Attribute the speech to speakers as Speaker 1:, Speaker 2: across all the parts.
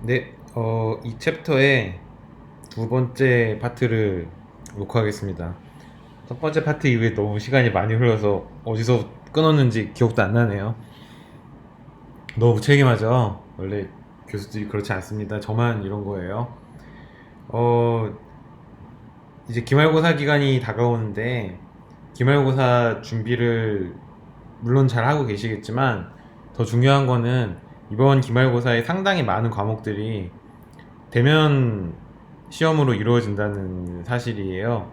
Speaker 1: 네, 이 챕터의 두 번째 파트를 녹화하겠습니다. 첫 번째 파트 이후에 너무 시간이 많이 흘러서 어디서 끊었는지 기억도 안 나네요. 너무 무책임하죠? 원래 교수들이 그렇지 않습니다. 저만 이런 거예요. 어, 이제 기말고사 기간이 다가오는데, 기말고사 준비를 물론 잘 하고 계시겠지만, 더 중요한 거는 이번 기말고사에 상당히 많은 과목들이 대면 시험으로 이루어진다는 사실이에요.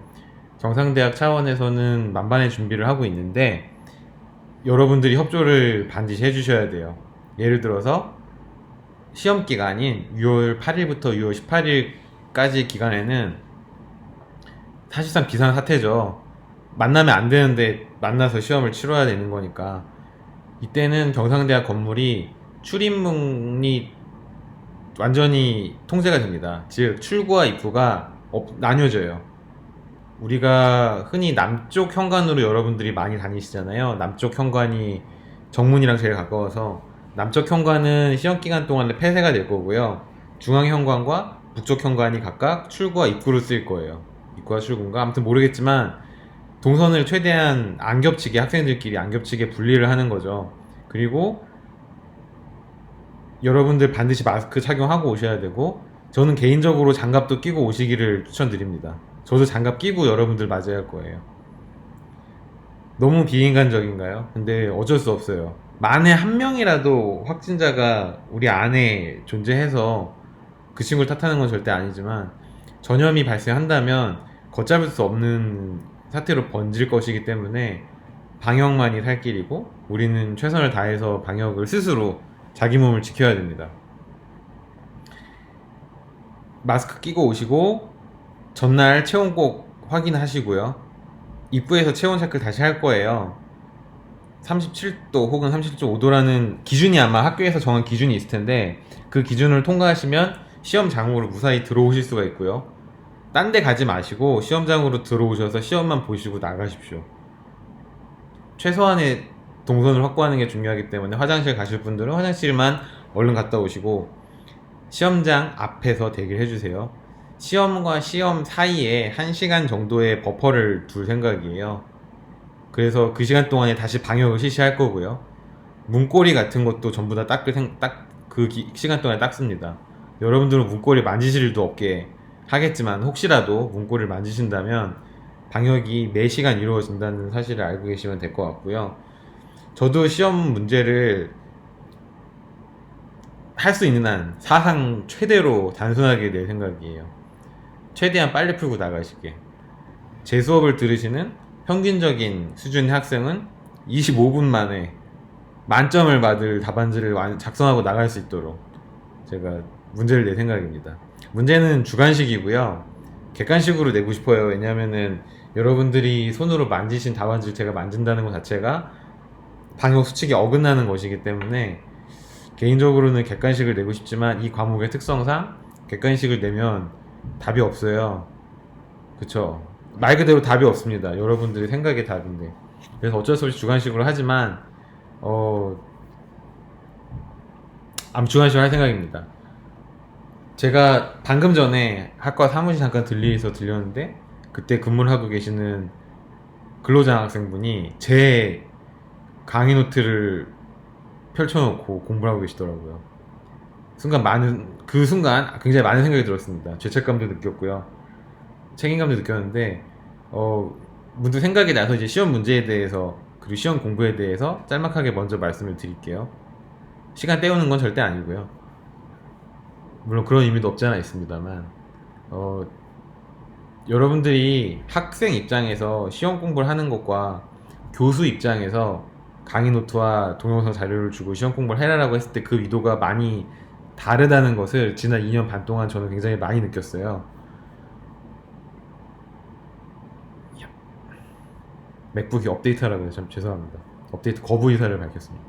Speaker 1: 경상대학 차원에서는 만반의 준비를 하고 있는데 여러분들이 협조를 반드시 해주셔야 돼요. 예를 들어서 시험 기간인 6월 8일부터 6월 18일까지 기간에는 사실상 비상사태죠. 만나면 안 되는데 만나서 시험을 치러야 되는 거니까 이때는 경상대학 건물이 출입문이 완전히 통제가 됩니다. 즉 출구와 입구가 나뉘어져요. 우리가 흔히 남쪽 현관으로 여러분들이 많이 다니시잖아요. 남쪽 현관이 정문이랑 제일 가까워서 남쪽 현관은 시험 기간 동안에 폐쇄가 될 거고요. 중앙 현관과 북쪽 현관이 각각 출구와 입구를 쓰일 거예요. 입구와 출구인가? 아무튼 모르겠지만 동선을 최대한 안 겹치게 학생들끼리 안 겹치게 분리를 하는 거죠. 그리고 여러분들 반드시 마스크 착용하고 오셔야 되고 저는 개인적으로 장갑도 끼고 오시기를 추천드립니다. 저도 장갑 끼고 여러분들 맞아야 할 거예요. 너무 비인간적인가요? 근데 어쩔 수 없어요. 만에 한 명이라도 확진자가 우리 안에 존재해서 그 친구를 탓하는 건 절대 아니지만 전염이 발생한다면 걷잡을 수 없는 사태로 번질 것이기 때문에 방역만이 살 길이고 우리는 최선을 다해서 방역을 스스로 자기 몸을 지켜야 됩니다. 마스크 끼고 오시고 전날 체온 꼭 확인하시고요. 입구에서 체온 체크 다시 할 거예요. 37도 혹은 37.5도라는 기준이 아마 학교에서 정한 기준이 있을 텐데 그 기준을 통과하시면 시험장으로 무사히 들어오실 수가 있고요. 딴 데 가지 마시고 시험장으로 들어오셔서 시험만 보시고 나가십시오. 최소한의 동선을 확보하는 게 중요하기 때문에 화장실 가실 분들은 화장실만 얼른 갔다 오시고 시험장 앞에서 대기를 해주세요. 시험과 시험 사이에 1시간 정도의 버퍼를 둘 생각이에요. 그래서 그 시간 동안에 다시 방역을 실시할 거고요. 문고리 같은 것도 전부 다 그 시간 동안에 닦습니다. 여러분들은 문고리 만지실 일도 없게 하겠지만 혹시라도 문고리를 만지신다면 방역이 매 시간 이루어진다는 사실을 알고 계시면 될 것 같고요. 저도 시험 문제를 할 수 있는 한 사상 최대로 단순하게 낼 생각이에요. 최대한 빨리 풀고 나가시게. 제 수업을 들으시는 평균적인 수준의 학생은 25분 만에 만점을 받을 답안지를 작성하고 나갈 수 있도록 제가 문제를 낼 생각입니다. 문제는 주관식이고요. 객관식으로 내고 싶어요. 왜냐면은 여러분들이 손으로 만지신 답안지를 제가 만진다는 것 자체가 방역 수칙에 어긋나는 것이기 때문에 개인적으로는 객관식을 내고 싶지만 이 과목의 특성상 객관식을 내면 답이 없어요. 그쵸? 말 그대로 답이 없습니다. 여러분들의 생각의 답인데. 그래서 어쩔 수 없이 주관식으로 하지만 어, 암주관식으로 할 생각입니다. 제가 방금 전에 학과 사무실 잠깐 들리서 들렸는데 그때 근무를 하고 계시는 근로장 학생분이 제 강의 노트를 펼쳐놓고 공부를 하고 계시더라고요. 그 순간 굉장히 많은 생각이 들었습니다. 죄책감도 느꼈고요. 책임감도 느꼈는데, 어, 문득 생각이 나서 이제 시험 문제에 대해서, 그리고 시험 공부에 대해서 짤막하게 먼저 말씀을 드릴게요. 시간 때우는 건 절대 아니고요. 물론 그런 의미도 없지 않아 있습니다만, 어, 여러분들이 학생 입장에서 시험 공부를 하는 것과 교수 입장에서 강의 노트와 동영상 자료를 주고 시험 공부를 해라라고 했을 때 그 의도가 많이 다르다는 것을 지난 2년 반 동안 저는 굉장히 많이 느꼈어요. 맥북이 업데이트하라고 해서 참 죄송합니다. 업데이트 거부 의사를 밝혔습니다.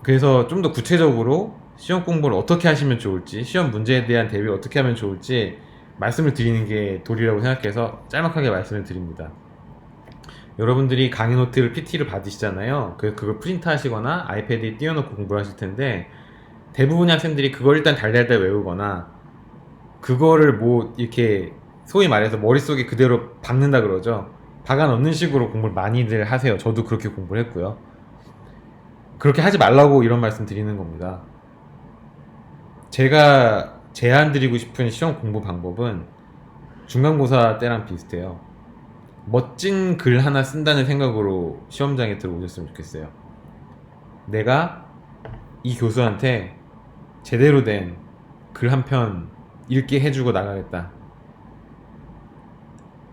Speaker 1: 그래서 좀 더 구체적으로 시험 공부를 어떻게 하시면 좋을지, 시험 문제에 대한 대비를 어떻게 하면 좋을지 말씀을 드리는 게 도리라고 생각해서 짤막하게 말씀을 드립니다. 여러분들이 강의 노트를 PT를 받으시잖아요. 그걸 프린트 하시거나 아이패드에 띄워놓고 공부를 하실 텐데 대부분의 학생들이 그걸 일단 달달달 외우거나 그거를 뭐 이렇게 소위 말해서 머릿속에 그대로 박는다 그러죠. 박아 넣는 식으로 공부를 많이들 하세요. 저도 그렇게 공부를 했고요. 그렇게 하지 말라고 이런 말씀 드리는 겁니다. 제가 제안 드리고 싶은 시험 공부 방법은 중간고사 때랑 비슷해요. 멋진 글 하나 쓴다는 생각으로 시험장에 들어오셨으면 좋겠어요. 내가 이 교수한테 제대로 된 글 한 편 읽게 해주고 나가겠다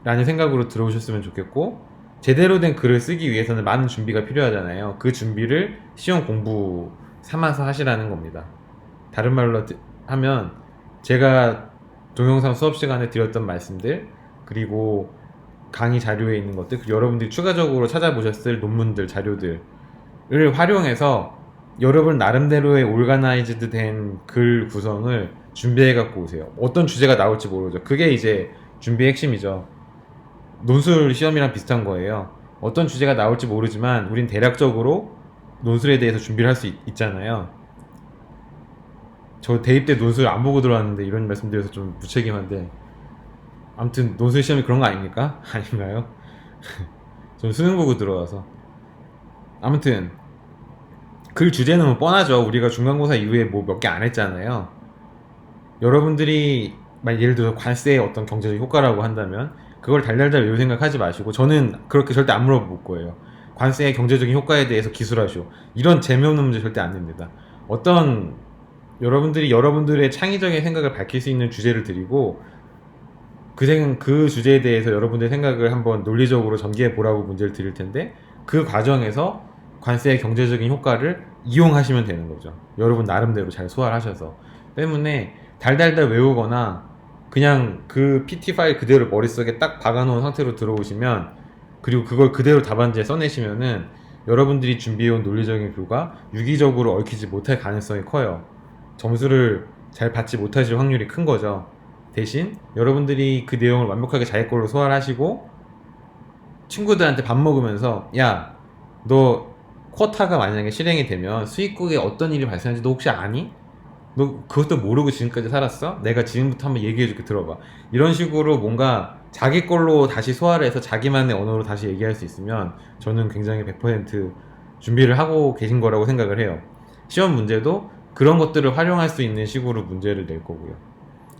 Speaker 1: 라는 생각으로 들어오셨으면 좋겠고, 제대로 된 글을 쓰기 위해서는 많은 준비가 필요하잖아요. 그 준비를 시험 공부 삼아서 하시라는 겁니다. 다른 말로 하면 제가 동영상 수업 시간에 드렸던 말씀들, 그리고 강의 자료에 있는 것들, 그리고 여러분들이 추가적으로 찾아보셨을 논문들, 자료들을 활용해서 여러분 나름대로의 올가나이즈드 된 글 구성을 준비해 갖고 오세요. 어떤 주제가 나올지 모르죠. 그게 이제 준비의 핵심이죠. 논술 시험이랑 비슷한 거예요. 어떤 주제가 나올지 모르지만 우린 대략적으로 논술에 대해서 준비를 할 수 있잖아요. 저 대입 때 논술 안 보고 들어왔는데 이런 말씀 드려서 좀 무책임한데, 아무튼 논술 시험이 그런 거 아닙니까? 아닌가요? 전 수능 보고 들어와서. 아무튼 글 주제는 뭐 뻔하죠. 우리가 중간고사 이후에 뭐 몇 개 안 했잖아요. 여러분들이 예를 들어 관세의 어떤 경제적 효과라고 한다면 그걸 달달달 외울 생각하지 마시고, 저는 그렇게 절대 안 물어볼 거예요. 관세의 경제적인 효과에 대해서 기술하쇼, 이런 재미없는 문제 절대 안 냅니다. 어떤 여러분들이 여러분들의 창의적인 생각을 밝힐 수 있는 주제를 드리고, 그 주제에 대해서 여러분들의 생각을 한번 논리적으로 전개해 보라고 문제를 드릴 텐데, 그 과정에서 관세의 경제적인 효과를 이용하시면 되는 거죠. 여러분 나름대로 잘 소화를 하셔서. 때문에 달달달 외우거나 그냥 그 PT 파일 그대로 머릿속에 딱 박아놓은 상태로 들어오시면, 그리고 그걸 그대로 답안지에 써내시면은 여러분들이 준비해온 논리적인 뷰가 유기적으로 얽히지 못할 가능성이 커요. 점수를 잘 받지 못하실 확률이 큰 거죠. 대신 여러분들이 그 내용을 완벽하게 자기 걸로 소화를 하시고 친구들한테 밥 먹으면서, 야, 너 쿼타가 만약에 실행이 되면 수익국에 어떤 일이 발생하는지 너 혹시 아니? 너 그것도 모르고 지금까지 살았어? 내가 지금부터 한번 얘기해줄게, 들어봐. 이런 식으로 뭔가 자기 걸로 다시 소화를 해서 자기만의 언어로 다시 얘기할 수 있으면 저는 굉장히 100% 준비를 하고 계신 거라고 생각을 해요. 시험 문제도 그런 것들을 활용할 수 있는 식으로 문제를 낼 거고요.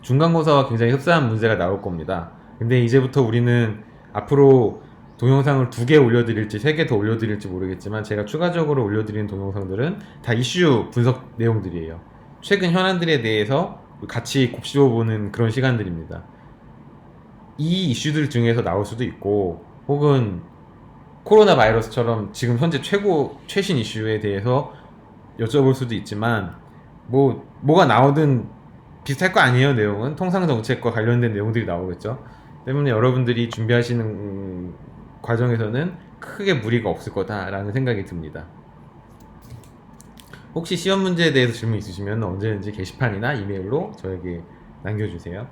Speaker 1: 중간고사와 굉장히 흡사한 문제가 나올 겁니다. 근데 이제부터 우리는 앞으로 동영상을 2개 올려드릴지 3개 더 올려드릴지 모르겠지만, 제가 추가적으로 올려드리는 동영상들은 다 이슈 분석 내용들이에요. 최근 현안들에 대해서 같이 곱씹어보는 그런 시간들입니다. 이 이슈들 중에서 나올 수도 있고, 혹은 코로나 바이러스처럼 지금 현재 최신 이슈에 대해서 여쭤볼 수도 있지만, 뭐가 나오든 비슷할 거 아니에요. 내용은 통상정책과 관련된 내용들이 나오겠죠. 때문에 여러분들이 준비하시는 과정에서는 크게 무리가 없을 거다라는 생각이 듭니다. 혹시 시험 문제에 대해서 질문 있으시면 언제든지 게시판이나 이메일로 저에게 남겨주세요.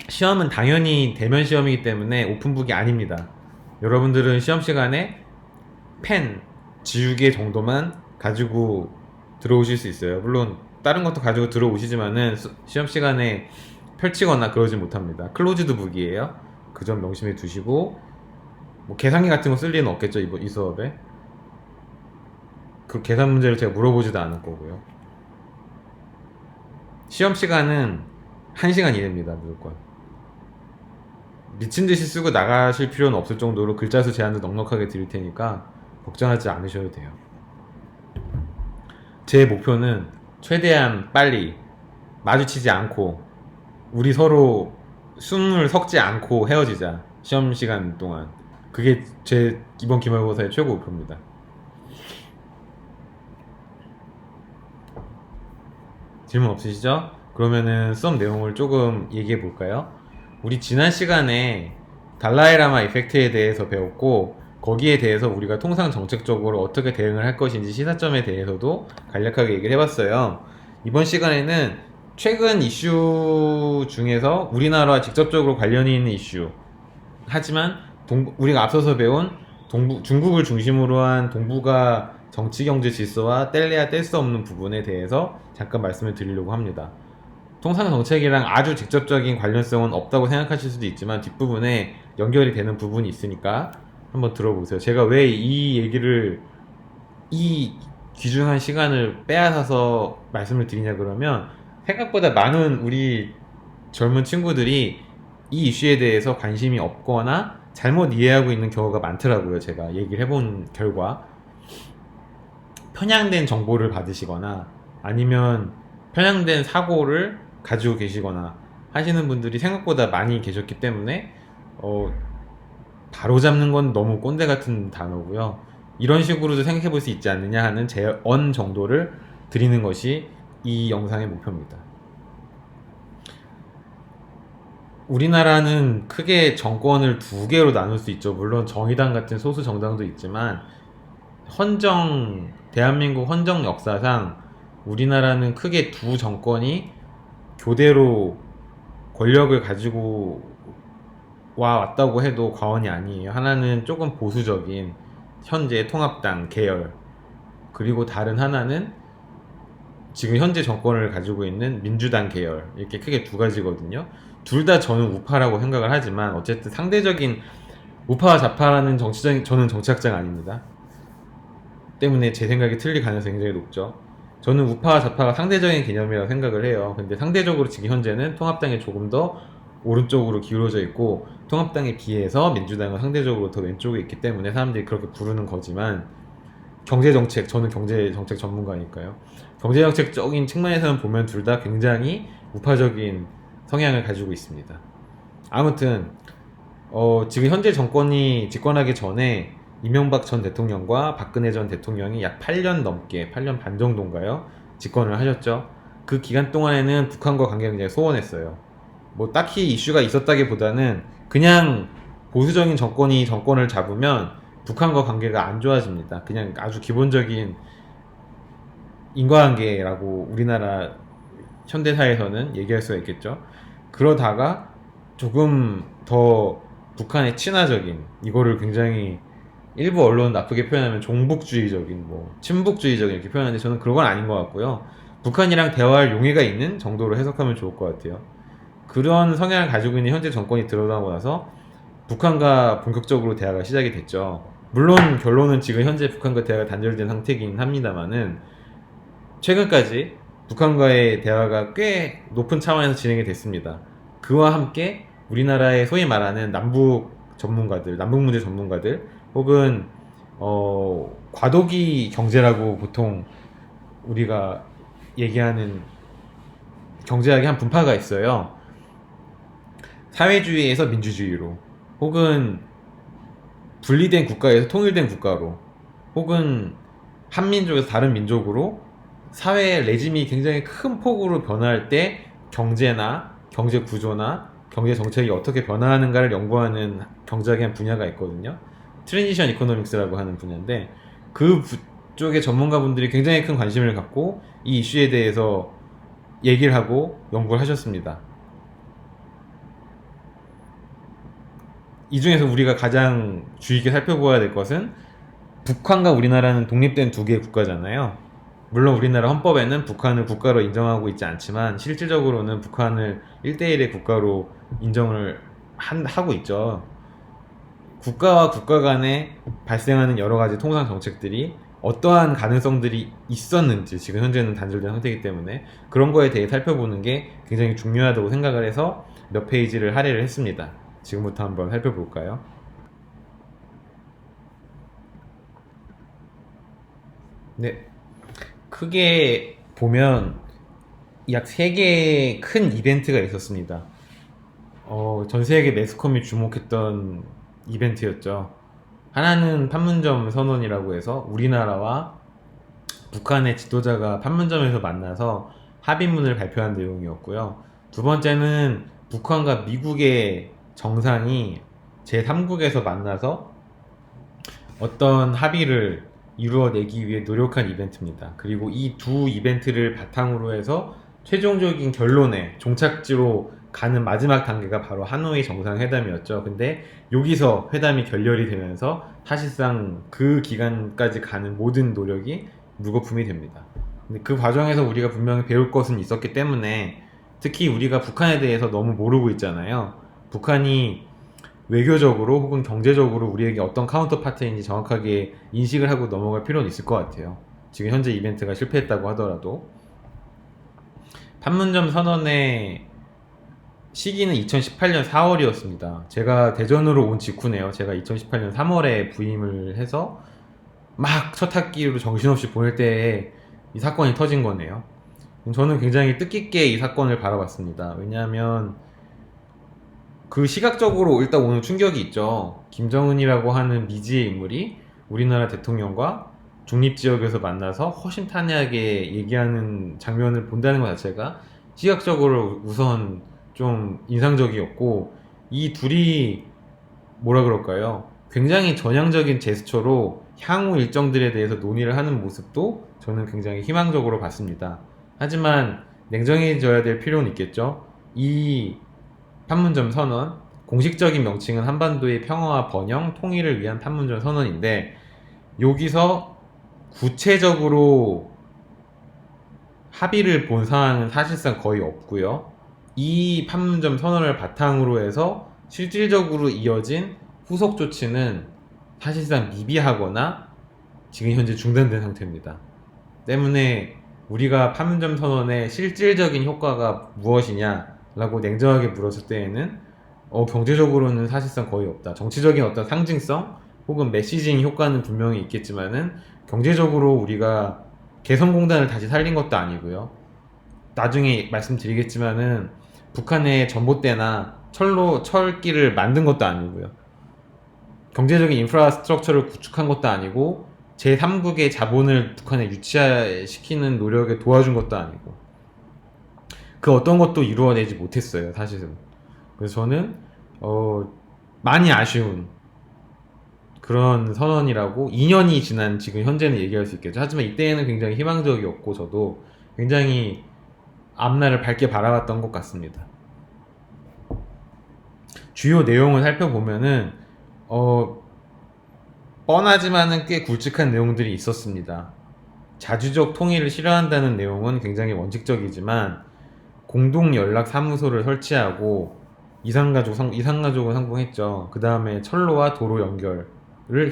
Speaker 1: 시험은 당연히 대면 시험이기 때문에 오픈북이 아닙니다. 여러분들은 시험 시간에 펜, 지우개 정도만 가지고 들어오실 수 있어요. 물론 다른 것도 가지고 들어오시지만은 시험 시간에 펼치거나 그러지 못합니다. 클로즈드 북이에요. 그 점 명심해 두시고, 뭐 계산기 같은 거 쓸 일은 없겠죠, 이 수업에. 그 계산 문제를 제가 물어보지도 않을 거고요. 시험 시간은 1시간 이내입니다, 무조건. 미친듯이 쓰고 나가실 필요는 없을 정도로 글자 수 제한도 넉넉하게 드릴 테니까 걱정하지 않으셔도 돼요. 제 목표는 최대한 빨리 마주치지 않고 우리 서로 숨을 섞지 않고 헤어지자, 시험 시간 동안. 그게 제 이번 기말고사의 최고 목표입니다. 질문 없으시죠? 그러면은 수업 내용을 조금 얘기해 볼까요? 우리 지난 시간에 달라이라마 이펙트에 대해서 배웠고, 거기에 대해서 우리가 통상 정책적으로 어떻게 대응을 할 것인지 시사점에 대해서도 간략하게 얘기를 해봤어요. 이번 시간에는 최근 이슈 중에서 우리나라와 직접적으로 관련이 있는 이슈, 하지만 우리가 앞서서 배운 중국을 중심으로 한 동북아 정치 경제 질서와 뗄래야 뗄 수 없는 부분에 대해서 잠깐 말씀을 드리려고 합니다. 통상 정책이랑 아주 직접적인 관련성은 없다고 생각하실 수도 있지만 뒷부분에 연결이 되는 부분이 있으니까 한번 들어보세요. 제가 왜 이 얘기를, 이 귀중한 시간을 빼앗아서 말씀을 드리냐 그러면, 생각보다 많은 우리 젊은 친구들이 이 이슈에 대해서 관심이 없거나 잘못 이해하고 있는 경우가 많더라고요. 제가 얘기를 해본 결과 편향된 정보를 받으시거나 아니면 편향된 사고를 가지고 계시거나 하시는 분들이 생각보다 많이 계셨기 때문에 바로잡는 건 너무 꼰대 같은 단어고요. 이런 식으로도 생각해 볼 수 있지 않느냐 하는 제언 정도를 드리는 것이 이 영상의 목표입니다. 우리나라는 크게 정권을 두 개로 나눌 수 있죠. 물론 정의당 같은 소수 정당도 있지만 대한민국 헌정 역사상 우리나라는 크게 두 정권이 교대로 권력을 가지고 왔다고 해도 과언이 아니에요. 하나는 조금 보수적인 현재 통합당 계열, 그리고 다른 하나는 지금 현재 정권을 가지고 있는 민주당 계열, 이렇게 크게 두 가지거든요. 둘 다 저는 우파라고 생각을 하지만 어쨌든 상대적인, 우파와 좌파라는 저는 정치학자가 아닙니다. 때문에 제 생각이 틀릴 가능성이 굉장히 높죠. 저는 우파와 좌파가 상대적인 개념이라고 생각을 해요. 근데 상대적으로 지금 현재는 통합당이 조금 더 오른쪽으로 기울어져 있고 통합당에 비해서 민주당은 상대적으로 더 왼쪽에 있기 때문에 사람들이 그렇게 부르는 거지만, 경제정책, 저는 경제정책 전문가니까요. 경제정책적인 측면에서는 보면 둘 다 굉장히 우파적인 성향을 가지고 있습니다. 아무튼 지금 현재 정권이 집권하기 전에 이명박 전 대통령과 박근혜 전 대통령이 약 8년 넘게, 8년 반 정도인가요? 집권을 하셨죠. 그 기간 동안에는 북한과 관계가 굉장히 소원했어요. 뭐 딱히 이슈가 있었다기보다는 그냥 보수적인 정권이 정권을 잡으면 북한과 관계가 안 좋아집니다. 그냥 아주 기본적인 인과관계라고 우리나라 현대사에서는 얘기할 수가 있겠죠. 그러다가 조금 더 북한의 친화적인, 이거를 굉장히 일부 언론은 나쁘게 표현하면 종북주의적인, 뭐 친북주의적인 이렇게 표현하는데 저는 그런 건 아닌 것 같고요. 북한이랑 대화할 용의가 있는 정도로 해석하면 좋을 것 같아요. 그런 성향을 가지고 있는 현재 정권이 들어나고 나서 북한과 본격적으로 대화가 시작이 됐죠. 물론 결론은 지금 현재 북한과 대화가 단절된 상태이긴 합니다만은 최근까지 북한과의 대화가 꽤 높은 차원에서 진행이 됐습니다. 그와 함께 우리나라의 소위 말하는 남북 문제 전문가들, 혹은 과도기 경제라고 보통 우리가 얘기하는 경제학의 한 분파가 있어요. 사회주의에서 민주주의로, 혹은 분리된 국가에서 통일된 국가로, 혹은 한민족에서 다른 민족으로 사회 레짐이 굉장히 큰 폭으로 변화할 때 경제나 경제 구조나 경제 정책이 어떻게 변화하는가를 연구하는 경제학의 한 분야가 있거든요. 트랜지션 이코노믹스라고 하는 분야인데, 그 쪽의 전문가분들이 굉장히 큰 관심을 갖고 이 이슈에 대해서 얘기를 하고 연구를 하셨습니다. 이 중에서 우리가 가장 주의 깊게 살펴보아야 될 것은, 북한과 우리나라는 독립된 두 개의 국가잖아요. 물론 우리나라 헌법에는 북한을 국가로 인정하고 있지 않지만 실질적으로는 북한을 1대1의 국가로 인정을 하고 있죠. 국가와 국가 간에 발생하는 여러 가지 통상 정책들이 어떠한 가능성들이 있었는지, 지금 현재는 단절된 상태이기 때문에 그런 거에 대해 살펴보는 게 굉장히 중요하다고 생각을 해서 몇 페이지를 할애를 했습니다. 지금부터 한번 살펴볼까요? 네, 크게 보면 약 3개의 큰 이벤트가 있었습니다. 전 세계 매스컴이 주목했던 이벤트였죠. 하나는 판문점 선언이라고 해서 우리나라와 북한의 지도자가 판문점에서 만나서 합의문을 발표한 내용이었고요. 두 번째는 북한과 미국의 정상이 제3국에서 만나서 어떤 합의를 이루어내기 위해 노력한 이벤트입니다. 그리고 이 두 이벤트를 바탕으로 해서 최종적인 결론에 종착지로 가는 마지막 단계가 바로 하노이 정상회담이었죠. 근데 여기서 회담이 결렬이 되면서 사실상 그 기간까지 가는 모든 노력이 물거품이 됩니다. 근데 그 과정에서 우리가 분명히 배울 것은 있었기 때문에 특히 우리가 북한에 대해서 너무 모르고 있잖아요. 북한이 외교적으로 혹은 경제적으로 우리에게 어떤 카운터파트인지 정확하게 인식을 하고 넘어갈 필요는 있을 것 같아요. 지금 현재 이벤트가 실패했다고 하더라도. 판문점 선언의 시기는 2018년 4월이었습니다. 제가 대전으로 온 직후네요. 제가 2018년 3월에 부임을 해서 막 첫 학기로 정신없이 보낼 때에 이 사건이 터진 거네요. 저는 굉장히 뜻깊게 이 사건을 바라봤습니다. 왜냐하면 그 시각적으로 일단 오는 충격이 있죠. 김정은이라고 하는 미지의 인물이 우리나라 대통령과 중립지역에서 만나서 허심탄회하게 얘기하는 장면을 본다는 것 자체가 시각적으로 우선 좀 인상적이었고, 이 둘이 뭐라 그럴까요? 굉장히 전향적인 제스처로 향후 일정들에 대해서 논의를 하는 모습도 저는 굉장히 희망적으로 봤습니다. 하지만 냉정해져야 될 필요는 있겠죠. 이 판문점 선언, 공식적인 명칭은 한반도의 평화와 번영, 통일을 위한 판문점 선언인데, 여기서 구체적으로 합의를 본 사항은 사실상 거의 없고요. 이 판문점 선언을 바탕으로 해서 실질적으로 이어진 후속 조치는 사실상 미비하거나 지금 현재 중단된 상태입니다. 때문에 우리가 판문점 선언의 실질적인 효과가 무엇이냐라고 냉정하게 물었을 때에는 경제적으로는 사실상 거의 없다. 정치적인 어떤 상징성 혹은 메시징 효과는 분명히 있겠지만은 경제적으로 우리가 개성공단을 다시 살린 것도 아니고요. 나중에 말씀드리겠지만은 북한의 전봇대나 철길을 만든 것도 아니고요. 경제적인 인프라스트럭처를 구축한 것도 아니고 제3국의 자본을 북한에 유치시키는 노력에 도와준 것도 아니고 그 어떤 것도 이루어내지 못했어요, 사실은. 그래서 저는 많이 아쉬운 그런 선언이라고 2년이 지난 지금 현재는 얘기할 수 있겠죠. 하지만 이때에는 굉장히 희망적이었고 저도 굉장히 앞날을 밝게 바라봤던 것 같습니다. 주요 내용을 살펴보면은 뻔하지만은 꽤 굵직한 내용들이 있었습니다. 자주적 통일을 실현한다는 내용은 굉장히 원칙적이지만 공동 연락 사무소를 설치하고 이산가족을 상봉했죠. 그 다음에 철로와 도로 연결을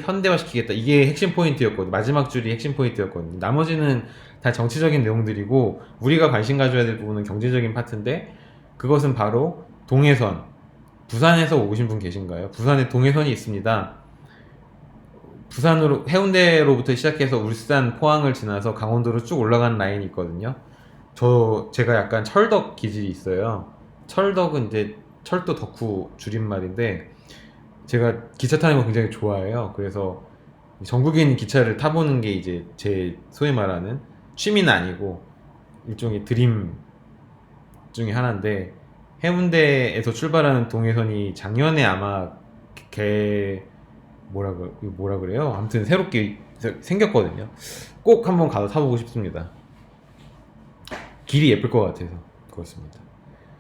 Speaker 1: 현대화시키겠다. 이게 핵심 포인트였거든요. 마지막 줄이 핵심 포인트였거든요. 나머지는 다 정치적인 내용들이고 우리가 관심 가져야 될 부분은 경제적인 파트인데, 그것은 바로 동해선. 부산에서 오신 분 계신가요? 부산에 동해선이 있습니다. 부산으로 해운대로부터 시작해서 울산, 포항을 지나서 강원도로 쭉 올라가는 라인이 있거든요. 제가 약간 철덕 기질이 있어요. 철덕은 이제 철도 덕후 줄임말인데, 제가 기차 타는 거 굉장히 좋아해요. 그래서 전국인 기차를 타보는 게 이제 제 소위 말하는 취미는 아니고 일종의 드림 중에 하나인데, 해운대에서 출발하는 동해선이 작년에 아마 뭐라 그래요? 아무튼 새롭게 생겼거든요. 꼭 한번 가서 타보고 싶습니다. 길이 예쁠 것 같아서 그렇습니다.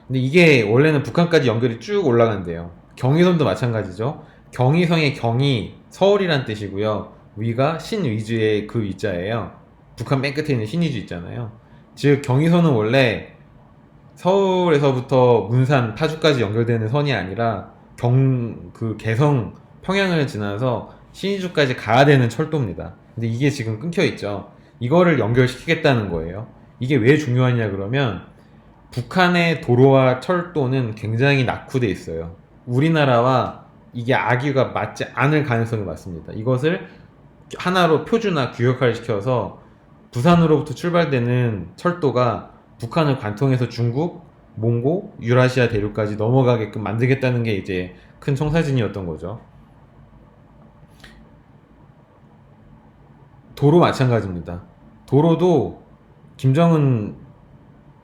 Speaker 1: 근데 이게 원래는 북한까지 연결이 쭉 올라간대요. 경의선도 마찬가지죠. 경의선의 경이 서울이란 뜻이고요. 위가 신위주의 그 위자예요. 북한 맨 끝에 있는 신위주 있잖아요. 즉 경의선은 원래 서울에서부터 문산, 파주까지 연결되는 선이 아니라 개성, 평양을 지나서 신의주까지 가야 되는 철도입니다. 근데 이게 지금 끊겨 있죠. 이거를 연결시키겠다는 거예요. 이게 왜 중요하냐 그러면 북한의 도로와 철도는 굉장히 낙후돼 있어요. 우리나라와 이게 악유가 맞지 않을 가능성이 많습니다. 이것을 하나로 표준화, 규격화를 시켜서 부산으로부터 출발되는 철도가 북한을 관통해서 중국, 몽고, 유라시아 대륙까지 넘어가게끔 만들겠다는 게 이제 큰 청사진이었던 거죠. 도로 마찬가지입니다. 도로도 김정은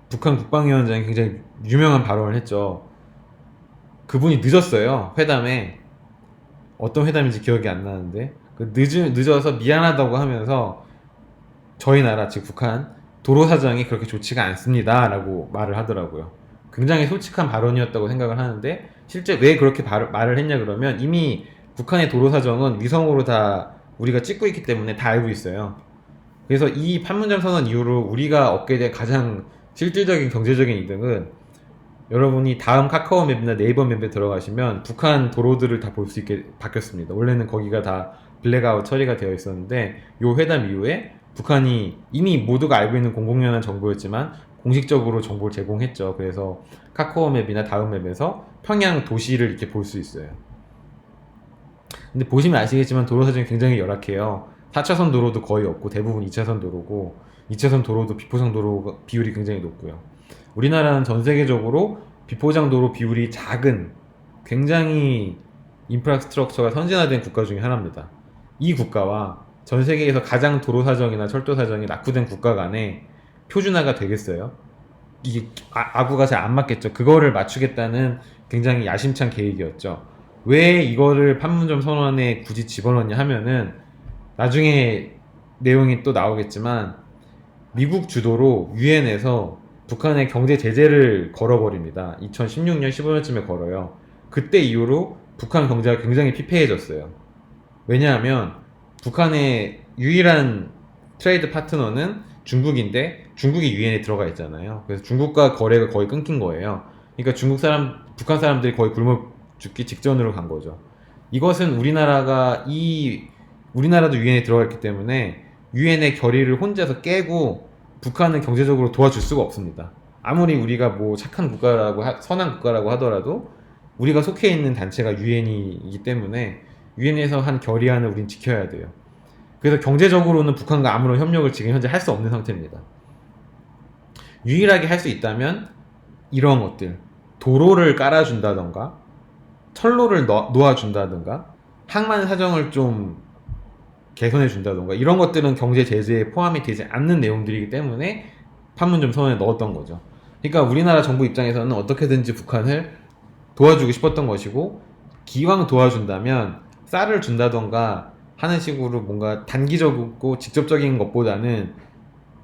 Speaker 1: 북한 국방위원장이 굉장히 유명한 발언을 했죠. 그분이 늦었어요, 회담에. 어떤 회담인지 기억이 안 나는데 늦어서 미안하다고 하면서 저희 나라 즉 북한 도로 사정이 그렇게 좋지가 않습니다 라고 말을 하더라고요. 굉장히 솔직한 발언이었다고 생각을 하는데 실제 왜 그렇게 말을 했냐 그러면 이미 북한의 도로 사정은 위성으로 다 우리가 찍고 있기 때문에 다 알고 있어요. 그래서 이 판문점 선언 이후로 우리가 얻게 될 가장 실질적인 경제적인 이득은 여러분이 다음 카카오 맵이나 네이버 맵에 들어가시면 북한 도로들을 다 볼 수 있게 바뀌었습니다. 원래는 거기가 다 블랙아웃 처리가 되어 있었는데 요 회담 이후에 북한이 이미 모두가 알고 있는 공공연한 정보였지만 공식적으로 정보를 제공했죠. 그래서 카카오 맵이나 다음 맵에서 평양 도시를 이렇게 볼 수 있어요. 근데 보시면 아시겠지만 도로 사정이 굉장히 열악해요. 4차선 도로도 거의 없고 대부분 2차선 도로고 2차선 도로도 비포장 도로 비율이 굉장히 높고요. 우리나라는 전 세계적으로 비포장 도로 비율이 작은 굉장히 인프라스트럭처가 선진화된 국가 중에 하나입니다. 이 국가와 전 세계에서 가장 도로 사정이나 철도 사정이 낙후된 국가 간에 표준화가 되겠어요? 이게 아구가 잘 안 맞겠죠. 그거를 맞추겠다는 굉장히 야심찬 계획이었죠. 왜 이거를 판문점 선언에 굳이 집어넣냐 하면은 나중에 내용이 또 나오겠지만 미국 주도로 유엔에서 북한의 경제 제재를 걸어버립니다. 2016년 15년쯤에 걸어요. 그때 이후로 북한 경제가 굉장히 피폐해졌어요. 왜냐하면 북한의 유일한 트레이드 파트너는 중국인데 중국이 유엔에 들어가 있잖아요. 그래서 중국과 거래가 거의 끊긴 거예요. 그러니까 북한 사람들이 거의 굶어 죽기 직전으로 간 거죠. 이것은 우리나라도 유엔에 들어가 있기 때문에 유엔의 결의를 혼자서 깨고 북한은 경제적으로 도와줄 수가 없습니다. 아무리 우리가 뭐 착한 국가라고 선한 국가라고 하더라도 우리가 속해 있는 단체가 유엔이기 때문에 유엔에서 한 결의안을 우린 지켜야 돼요. 그래서 경제적으로는 북한과 아무런 협력을 지금 현재 할 수 없는 상태입니다. 유일하게 할 수 있다면 이런 것들, 도로를 깔아준다던가 철로를 놓아준다던가 항만 사정을 좀 개선해준다던가 이런 것들은 경제 제재에 포함이 되지 않는 내용들이기 때문에 판문점 선언에 넣었던 거죠. 그러니까 우리나라 정부 입장에서는 어떻게든지 북한을 도와주고 싶었던 것이고 기왕 도와준다면 쌀을 준다던가 하는 식으로 뭔가 단기적이고 직접적인 것보다는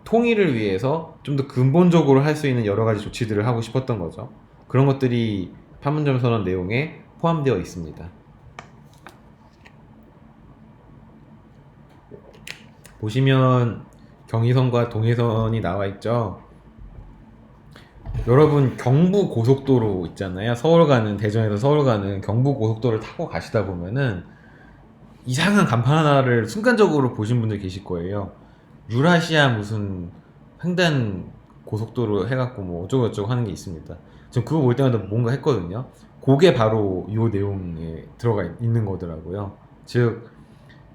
Speaker 1: 통일을 위해서 좀 더 근본적으로 할 수 있는 여러 가지 조치들을 하고 싶었던 거죠. 그런 것들이 판문점 선언 내용에 포함되어 있습니다. 보시면 경의선과 동해선이 나와 있죠. 여러분 경부 고속도로 있잖아요. 대전에서 서울 가는 경부 고속도로를 타고 가시다 보면은 이상한 간판 하나를 순간적으로 보신 분들 계실 거예요. 유라시아 무슨 횡단 고속도로 해갖고 뭐 어쩌고저쩌고 하는 게 있습니다. 전 그거 볼 때마다 뭔가 했거든요. 그게 바로 이 내용에 들어가 있는 거더라고요. 즉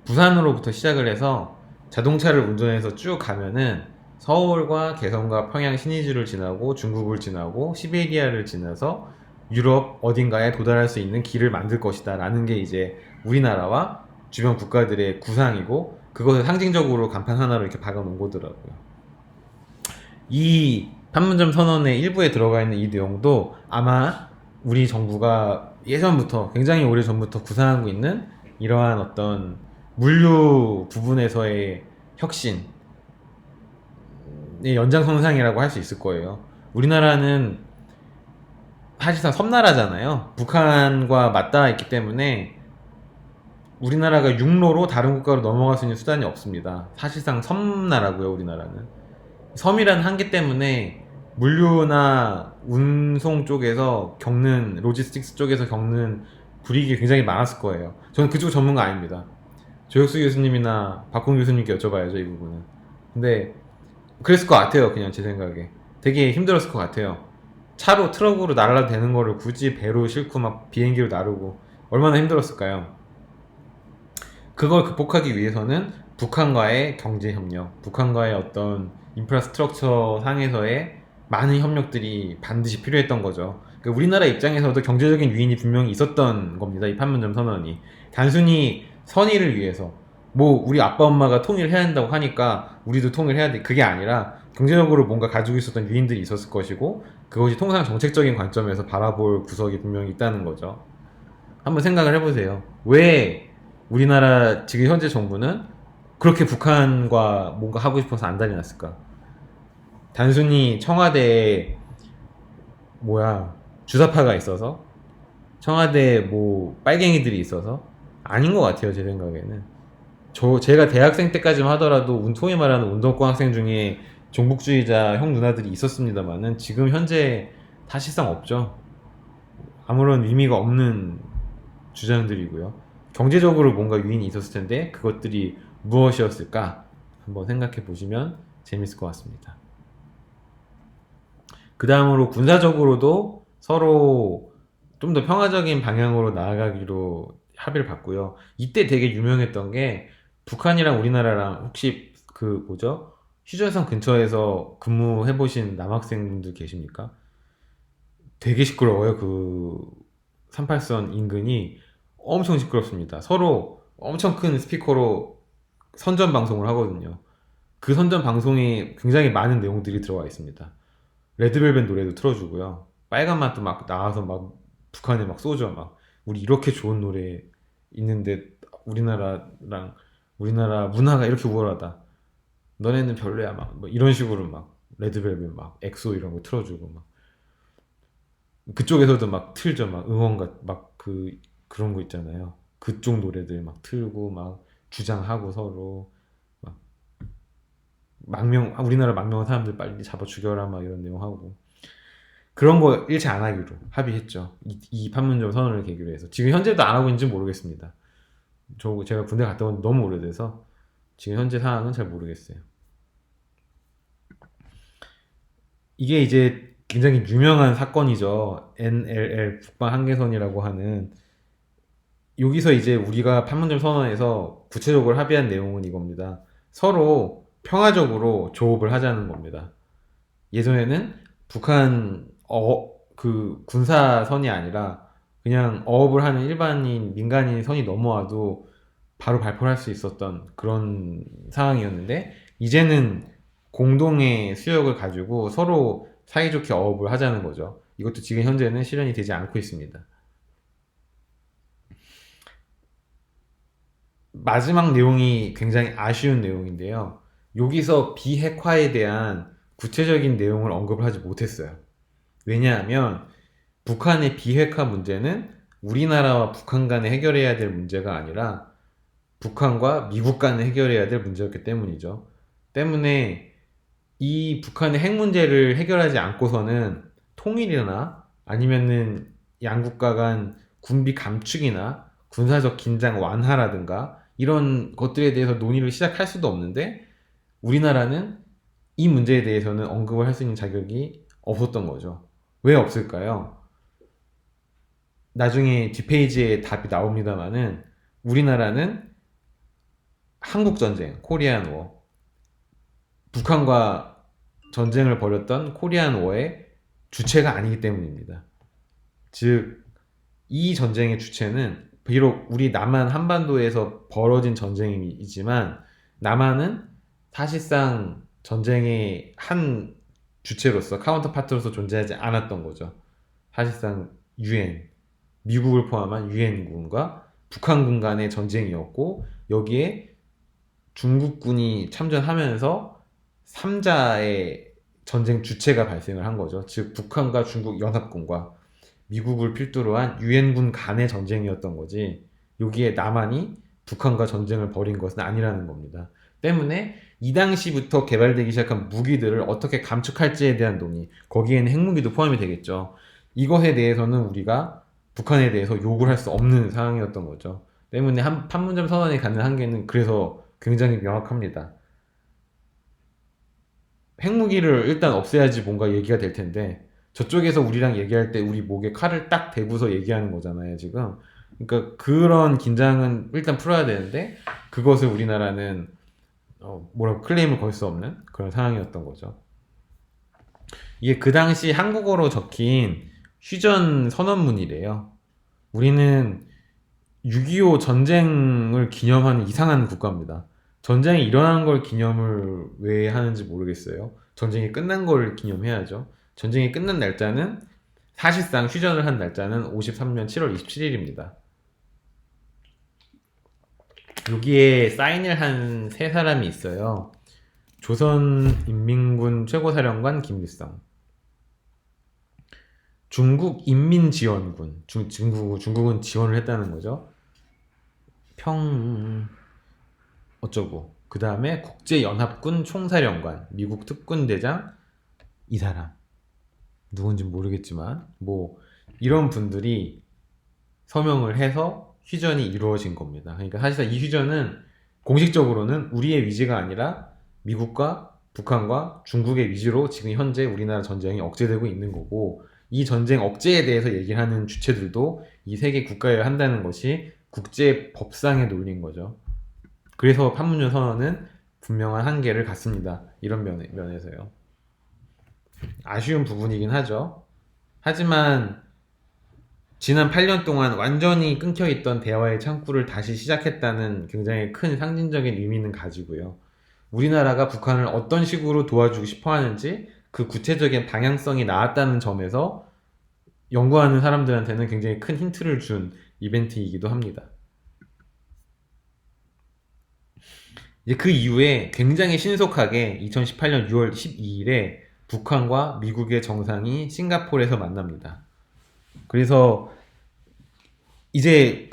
Speaker 1: 부산으로부터 시작을 해서 자동차를 운전해서 쭉 가면은 서울과 개성과 평양 신의주를 지나고 중국을 지나고 시베리아를 지나서 유럽 어딘가에 도달할 수 있는 길을 만들 것이다 라는 게 이제 우리나라와 주변 국가들의 구상이고 그것을 상징적으로 간판 하나로 이렇게 박아 놓은 거더라고요. 이 판문점 선언의 일부에 들어가 있는 이 내용도 아마 우리 정부가 예전부터 굉장히 오래 전부터 구상하고 있는 이러한 어떤 물류 부분에서의 혁신의 연장선상이라고 할 수 있을 거예요. 우리나라는 사실상 섬나라잖아요. 북한과 맞닿아 있기 때문에 우리나라가 육로로 다른 국가로 넘어갈 수 있는 수단이 없습니다. 사실상 섬나라고요, 우리나라는. 섬이라는 한계 때문에 물류나 운송 쪽에서 로지스틱스 쪽에서 겪는 불이익이 굉장히 많았을 거예요. 저는 그쪽 전문가 아닙니다. 조혁수 교수님이나 박홍 교수님께 여쭤봐야죠, 이 부분은. 근데 그랬을 것 같아요, 그냥 제 생각에. 되게 힘들었을 것 같아요. 트럭으로 날아도 되는 거를 굳이 배로 싣고 막 비행기로 나르고 얼마나 힘들었을까요? 그걸 극복하기 위해서는 북한과의 경제협력, 북한과의 어떤 인프라스트럭처 상에서의 많은 협력들이 반드시 필요했던 거죠. 그러니까 우리나라 입장에서도 경제적인 유인이 분명히 있었던 겁니다. 이 판문점 선언이. 단순히 선의를 위해서 뭐 우리 아빠 엄마가 통일해야 한다고 하니까 우리도 통일해야 돼. 그게 아니라 경제적으로 뭔가 가지고 있었던 유인들이 있었을 것이고 그것이 통상 정책적인 관점에서 바라볼 구석이 분명히 있다는 거죠. 한번 생각을 해보세요. 왜 우리나라 지금 현재 정부는 그렇게 북한과 뭔가 하고 싶어서 안달이 났을까? 단순히 청와대에 주사파가 있어서 청와대 뭐 빨갱이들이 있어서 아닌 것 같아요, 제 생각에는. 제가 대학생 때까지만 하더라도 소위 말하는 운동권 학생 중에 종북주의자 형 누나들이 있었습니다만은 지금 현재 사실상 없죠. 아무런 의미가 없는 주장들이고요. 경제적으로 뭔가 유인이 있었을 텐데 그것들이 무엇이었을까 한번 생각해 보시면 재밌을 것 같습니다. 그 다음으로 군사적으로도 서로 좀 더 평화적인 방향으로 나아가기로 합의를 봤고요. 이때 되게 유명했던 게 북한이랑 우리나라랑 혹시 그 뭐죠? 휴전선 근처에서 근무해 보신 남학생분들 계십니까? 되게 시끄러워요. 그 38선 인근이 엄청 시끄럽습니다. 서로 엄청 큰 스피커로 선전 방송을 하거든요. 그 선전 방송에 굉장히 많은 내용들이 들어가 있습니다. 레드벨벳 노래도 틀어주고요. 빨간맛도 막 나와서 막 북한에 막 쏘죠. 막 우리 이렇게 좋은 노래 있는데 우리나라랑 우리나라 문화가 이렇게 우월하다. 너네는 별로야. 막 뭐 이런 식으로 막 레드벨벳 막 엑소 이런 거 틀어주고 막 그쪽에서도 막 틀죠. 막 응원가 막 그런 거 있잖아요. 그쪽 노래들 막 틀고 막 주장하고 서로 막 우리나라 망명한 사람들 빨리 잡아 죽여라 막 이런 내용 하고 그런 거 일치 안 하기로 합의했죠. 이 판문점 선언을 계기로 해서 지금 현재도 안 하고 있는지 모르겠습니다. 제가 군대 갔다 온 지 너무 오래돼서 지금 현재 상황은 잘 모르겠어요. 이게 이제 굉장히 유명한 사건이죠. NLL 북방 한계선이라고 하는 여기서 이제 우리가 판문점 선언에서 구체적으로 합의한 내용은 이겁니다. 서로 평화적으로 조업을 하자는 겁니다. 예전에는 북한 그 군사선이 아니라 그냥 어업을 하는 일반인 민간인 선이 넘어와도 바로 발포를 할 수 있었던 그런 상황이었는데 이제는 공동의 수역을 가지고 서로 사이좋게 어업을 하자는 거죠. 이것도 지금 현재는 실현이 되지 않고 있습니다. 마지막 내용이 굉장히 아쉬운 내용인데요. 여기서 비핵화에 대한 구체적인 내용을 언급을 하지 못했어요. 왜냐하면 북한의 비핵화 문제는 우리나라와 북한 간에 해결해야 될 문제가 아니라 북한과 미국 간에 해결해야 될 문제였기 때문이죠. 때문에 이 북한의 핵 문제를 해결하지 않고서는 통일이나 아니면은 양국가 간 군비 감축이나 군사적 긴장 완화라든가 이런 것들에 대해서 논의를 시작할 수도 없는데 우리나라는 이 문제에 대해서는 언급을 할 수 있는 자격이 없었던 거죠. 왜 없을까요? 나중에 뒷페이지에 답이 나옵니다만은 우리나라는 한국전쟁, 코리안 워, 북한과 전쟁을 벌였던 코리안 워의 주체가 아니기 때문입니다. 즉, 이 전쟁의 주체는 비록 우리 남한 한반도에서 벌어진 전쟁이지만 남한은 사실상 전쟁의 한 주체로서 카운터파트로서 존재하지 않았던 거죠. 사실상 유엔, 미국을 포함한 유엔군과 북한군 간의 전쟁이었고 여기에 중국군이 참전하면서 3자의 전쟁 주체가 발생을 한 거죠. 즉 북한과 중국 연합군과 미국을 필두로 한 유엔군 간의 전쟁이었던 거지 여기에 남한이 북한과 전쟁을 벌인 것은 아니라는 겁니다. 때문에 이 당시부터 개발되기 시작한 무기들을 어떻게 감축할지에 대한 논의 거기에는 핵무기도 포함이 되겠죠. 이것에 대해서는 우리가 북한에 대해서 욕을 할 수 없는 상황이었던 거죠. 때문에 판문점 선언이 갖는 한계는 그래서 굉장히 명확합니다. 핵무기를 일단 없애야지 뭔가 얘기가 될 텐데 저쪽에서 우리랑 얘기할 때 우리 목에 칼을 딱 대고서 얘기하는 거잖아요, 지금. 그러니까 그런 긴장은 일단 풀어야 되는데 그것을 우리나라는 뭐라고 클레임을 걸 수 없는 그런 상황이었던 거죠. 이게 그 당시 한국어로 적힌 휴전 선언문이래요. 우리는 6.25 전쟁을 기념하는 이상한 국가입니다. 전쟁이 일어난 걸 기념을 왜 하는지 모르겠어요. 전쟁이 끝난 걸 기념해야죠. 전쟁이 끝난 날짜는 사실상 휴전을 한 날짜는 53년 7월 27일입니다. 여기에 사인을 한 세 사람이 있어요. 조선인민군 최고사령관 김일성, 중국 인민지원군, 중국은 지원을 했다는 거죠. 평 어쩌고. 그 다음에 국제연합군 총사령관, 미국 특군대장 이 사람 누군지 모르겠지만 뭐 이런 분들이 서명을 해서 휴전이 이루어진 겁니다. 그러니까 사실상 이 휴전은 공식적으로는 우리의 위지가 아니라 미국과 북한과 중국의 위지로 지금 현재 우리나라 전쟁이 억제되고 있는 거고, 이 전쟁 억제에 대해서 얘기하는 주체들도 이 세계 국가여야 한다는 것이 국제 법상의 논리인 거죠. 그래서 판문점 선언은 분명한 한계를 갖습니다. 이런 면에서요. 아쉬운 부분이긴 하죠. 하지만 지난 8년 동안 완전히 끊겨있던 대화의 창구를 다시 시작했다는 굉장히 큰 상징적인 의미는 가지고요. 우리나라가 북한을 어떤 식으로 도와주고 싶어 하는지 그 구체적인 방향성이 나왔다는 점에서 연구하는 사람들한테는 굉장히 큰 힌트를 준 이벤트이기도 합니다. 이제 그 이후에 굉장히 신속하게 2018년 6월 12일에 북한과 미국의 정상이 싱가포르에서 만납니다. 그래서 이제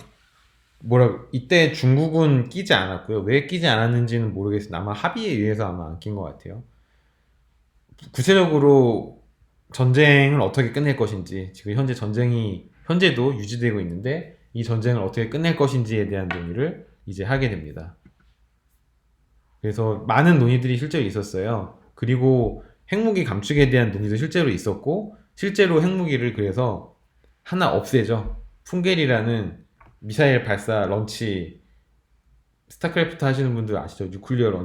Speaker 1: 이때 중국은 끼지 않았고요. 왜 끼지 않았는지는 모르겠습니다. 아마 합의에 의해서 아마 안 낀 것 같아요. 구체적으로 전쟁을 어떻게 끝낼 것인지, 지금 현재 전쟁이 현재도 유지되고 있는데 이 전쟁을 어떻게 끝낼 것인지에 대한 논의를 이제 하게 됩니다. 그래서 많은 논의들이 실제로 있었어요. 그리고 핵무기 감축에 대한 논의도 실제로 있었고, 실제로 핵무기를 그래서 하나 없애죠. 풍계리라는 미사일 발사 런치, 스타크래프트 하시는 분들 아시죠? 뉴클리어를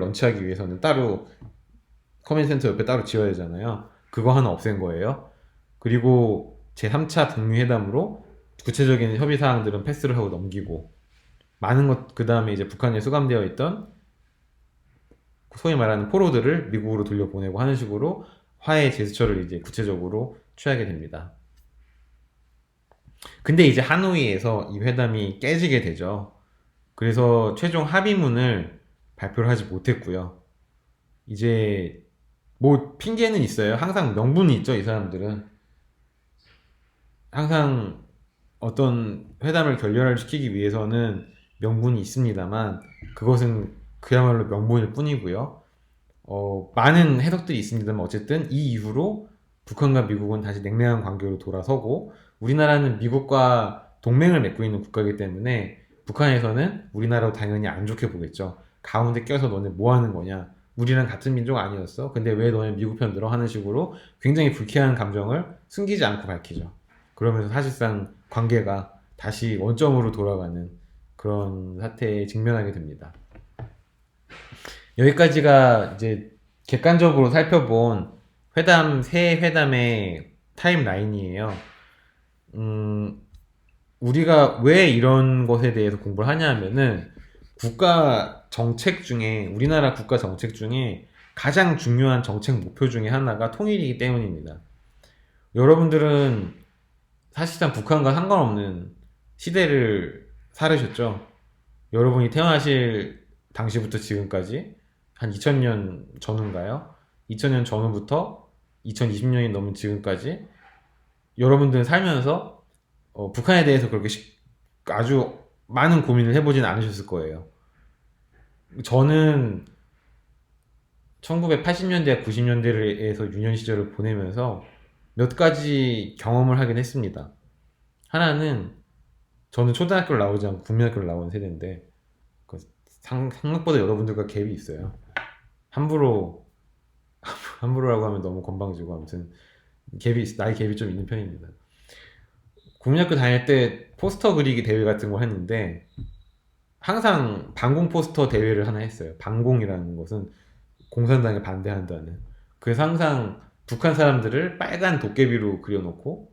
Speaker 1: 런치하기 위해서는 따로 커맨드 센터 옆에 따로 지어야 되잖아요. 그거 하나 없앤 거예요. 그리고 제3차 북미 회담으로 구체적인 협의 사항들은 패스를 하고 넘기고, 많은 것, 그 다음에 이제 북한에 수감되어 있던 소위 말하는 포로들을 미국으로 돌려보내고 하는 식으로 화해 제스처를 이제 구체적으로 취하게 됩니다. 근데 이제 하노이에서 이 회담이 깨지게 되죠. 그래서 최종 합의문을 발표를 하지 못했고요. 이제 뭐 핑계는 있어요. 항상 명분이 있죠, 이 사람들은. 항상 어떤 회담을 결렬을 시키기 위해서는 명분이 있습니다만, 그것은 그야말로 명분일 뿐이고요. 많은 해석들이 있습니다만 어쨌든 이 이후로 북한과 미국은 다시 냉랭한 관계로 돌아서고, 우리나라는 미국과 동맹을 맺고 있는 국가이기 때문에 북한에서는 우리나라를 당연히 안 좋게 보겠죠. 가운데 껴서 너네 뭐 하는 거냐, 우리랑 같은 민족 아니었어? 근데 왜 너네 미국 편 들어? 하는 식으로 굉장히 불쾌한 감정을 숨기지 않고 밝히죠. 그러면서 사실상 관계가 다시 원점으로 돌아가는 그런 사태에 직면하게 됩니다. 여기까지가 이제 객관적으로 살펴본 새 회담의 타임라인이에요. 우리가 왜 이런 것에 대해서 공부를 하냐 하면은, 우리나라 국가 정책 중에 가장 중요한 정책 목표 중에 하나가 통일이기 때문입니다. 여러분들은 사실상 북한과 상관없는 시대를 살으셨죠. 여러분이 태어나실 당시부터 지금까지 한 2000년 전후인가요? 2000년 전후부터 2020년이 넘은 지금까지 여러분들은 살면서 북한에 대해서 그렇게 아주 많은 고민을 해보진 않으셨을 거예요. 저는 1980년대, 90년대에서 유년 시절을 보내면서 몇 가지 경험을 하긴 했습니다. 하나는, 저는 초등학교를 나오지 않고 국민학교를 나온 세대인데 생각보다 여러분들과 갭이 있어요. 함부로라고 하면 너무 건방지고, 아무튼 나이 갭이 좀 있는 편입니다. 국민학교 다닐 때 포스터 그리기 대회 같은 거 했는데 항상 반공 포스터 대회를 하나 했어요. 반공이라는 것은 공산당에 반대한다는. 그래서 항상 북한 사람들을 빨간 도깨비로 그려놓고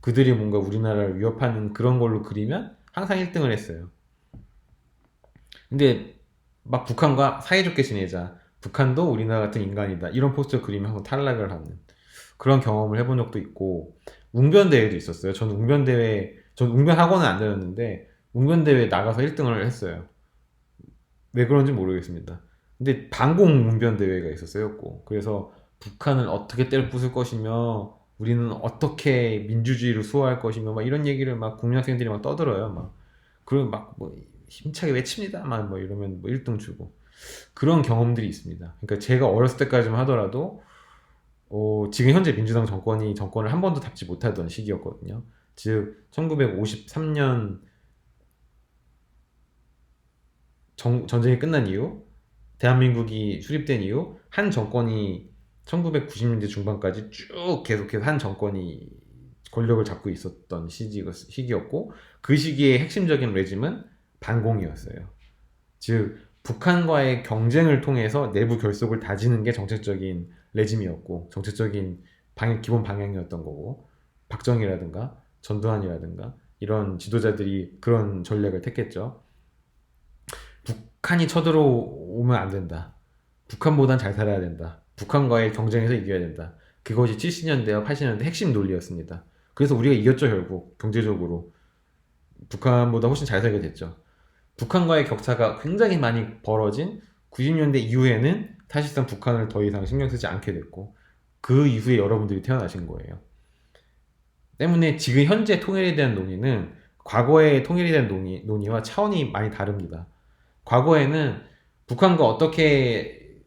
Speaker 1: 그들이 뭔가 우리나라를 위협하는 그런 걸로 그리면 항상 1등을 했어요. 근데 막 북한과 사이좋게 지내자, 북한도 우리나라 같은 인간이다, 이런 포스터 그리면 항상 탈락을 하는 그런 경험을 해본 적도 있고, 웅변대회도 있었어요. 저는 웅변학원은 안 다녔는데 웅변대회 나가서 1등을 했어요. 왜 그런지 모르겠습니다. 근데 반공 웅변대회가 있었어요. 꼭. 그래서 북한을 어떻게 때려 부술 것이며 우리는 어떻게 민주주의를 수호할 것이며 막 이런 얘기를 막 국민학생들이 막 떠들어요. 막 그리고 막 뭐 힘차게 외칩니다. 막 뭐 이러면 뭐 1등 주고 그런 경험들이 있습니다. 그러니까 제가 어렸을 때까지만 하더라도 지금 현재 민주당 정권이 정권을 한 번도 잡지 못하던 시기였거든요. 즉 1953년 전쟁이 끝난 이후 대한민국이 수립된 이후 한 정권이 1990년대 중반까지 쭉 계속해서 한 정권이 권력을 잡고 있었던 시기였고 그 시기의 핵심적인 레짐은 반공이었어요. 즉 북한과의 경쟁을 통해서 내부 결속을 다지는 게 정책적인 레짐이었고 정책적인 기본 방향이었던 거고 박정희라든가 전두환이라든가 이런 지도자들이 그런 전략을 택했죠. 북한이 쳐들어오면 안 된다. 북한보단 잘 살아야 된다. 북한과의 경쟁에서 이겨야 된다. 그것이 70년대와 80년대 핵심 논리였습니다. 그래서 우리가 이겼죠, 결국. 경제적으로. 북한보다 훨씬 잘 살게 됐죠. 북한과의 격차가 굉장히 많이 벌어진 90년대 이후에는 사실상 북한을 더 이상 신경 쓰지 않게 됐고, 그 이후에 여러분들이 태어나신 거예요. 때문에 지금 현재 통일에 대한 논의는 과거의 통일에 대한 논의와 차원이 많이 다릅니다. 과거에는 북한과 어떻게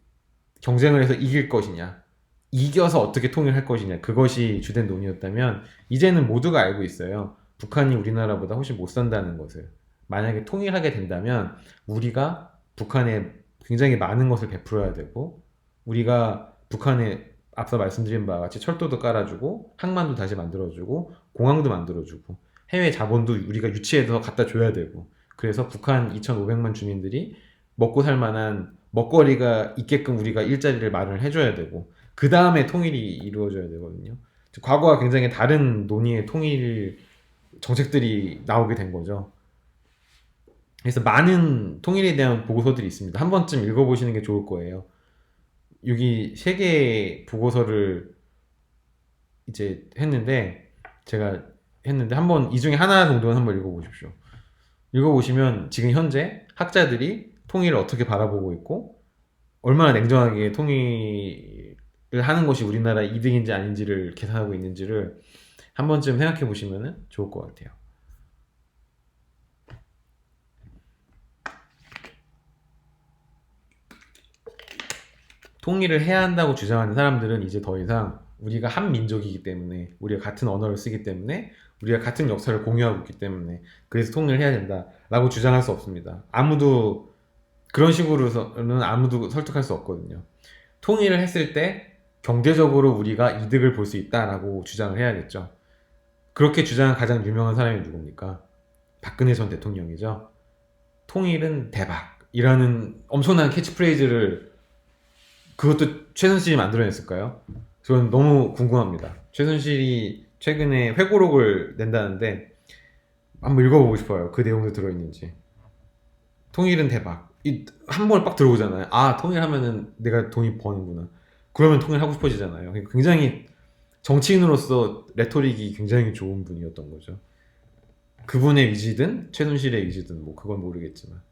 Speaker 1: 경쟁을 해서 이길 것이냐, 이겨서 어떻게 통일할 것이냐, 그것이 주된 논의였다면 이제는 모두가 알고 있어요. 북한이 우리나라보다 훨씬 못 산다는 것을. 만약에 통일하게 된다면 우리가 북한에 굉장히 많은 것을 베풀어야 되고, 우리가 북한에 앞서 말씀드린 바와 같이 철도도 깔아주고 항만도 다시 만들어주고 공항도 만들어주고 해외 자본도 우리가 유치해서 갖다 줘야 되고, 그래서 북한 2,500만 주민들이 먹고 살 만한 먹거리가 있게끔 우리가 일자리를 마련을 해줘야 되고 그 다음에 통일이 이루어져야 되거든요. 과거와 굉장히 다른 논의의 통일 정책들이 나오게 된 거죠. 그래서 많은 통일에 대한 보고서들이 있습니다. 한 번쯤 읽어보시는 게 좋을 거예요. 여기 세 개의 보고서를 이제 제가 했는데 한번 이 중에 하나 정도는 한번 읽어보십시오. 읽어보시면 지금 현재 학자들이 통일을 어떻게 바라보고 있고 얼마나 냉정하게 통일을 하는 것이 우리나라 이득인지 아닌지를 계산하고 있는지를 한 번쯤 생각해 보시면 좋을 것 같아요. 통일을 해야 한다고 주장하는 사람들은 이제 더 이상 우리가 한 민족이기 때문에, 우리가 같은 언어를 쓰기 때문에, 우리가 같은 역사를 공유하고 있기 때문에 그래서 통일을 해야 된다라고 주장할 수 없습니다. 아무도 그런 식으로는 아무도 설득할 수 없거든요. 통일을 했을 때 경제적으로 우리가 이득을 볼 수 있다라고 주장을 해야겠죠. 그렇게 주장한 가장 유명한 사람이 누굽니까? 박근혜 전 대통령이죠. 통일은 대박이라는 엄청난 캐치프레이즈를 그것도 최순실이 만들어냈을까요? 저는 너무 궁금합니다. 최순실이 최근에 회고록을 낸다는데 한번 읽어보고 싶어요. 그 내용도 들어있는지. 통일은 대박. 한 번에 빡 들어오잖아요. 아, 통일하면은 내가 돈이 버는구나. 그러면 통일하고 싶어지잖아요. 그러니까 굉장히 정치인으로서 레토릭이 굉장히 좋은 분이었던 거죠. 그분의 의지든 최순실의 의지든 뭐 그건 모르겠지만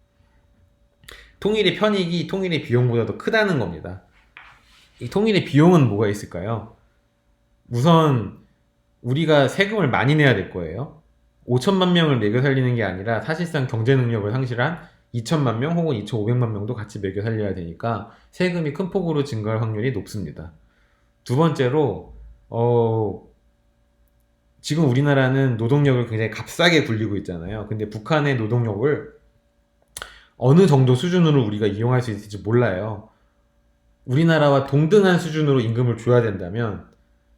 Speaker 1: 통일의 편익이 통일의 비용보다 더 크다는 겁니다. 이 통일의 비용은 뭐가 있을까요? 우선 우리가 세금을 많이 내야 될 거예요. 5천만 명을 먹여 살리는 게 아니라 사실상 경제 능력을 상실한 2천만 명 혹은 2,500만 명도 같이 먹여 살려야 되니까 세금이 큰 폭으로 증가할 확률이 높습니다. 두 번째로 지금 우리나라는 노동력을 굉장히 값싸게 굴리고 있잖아요. 근데 북한의 노동력을 어느 정도 수준으로 우리가 이용할 수 있을지 몰라요. 우리나라와 동등한 수준으로 임금을 줘야 된다면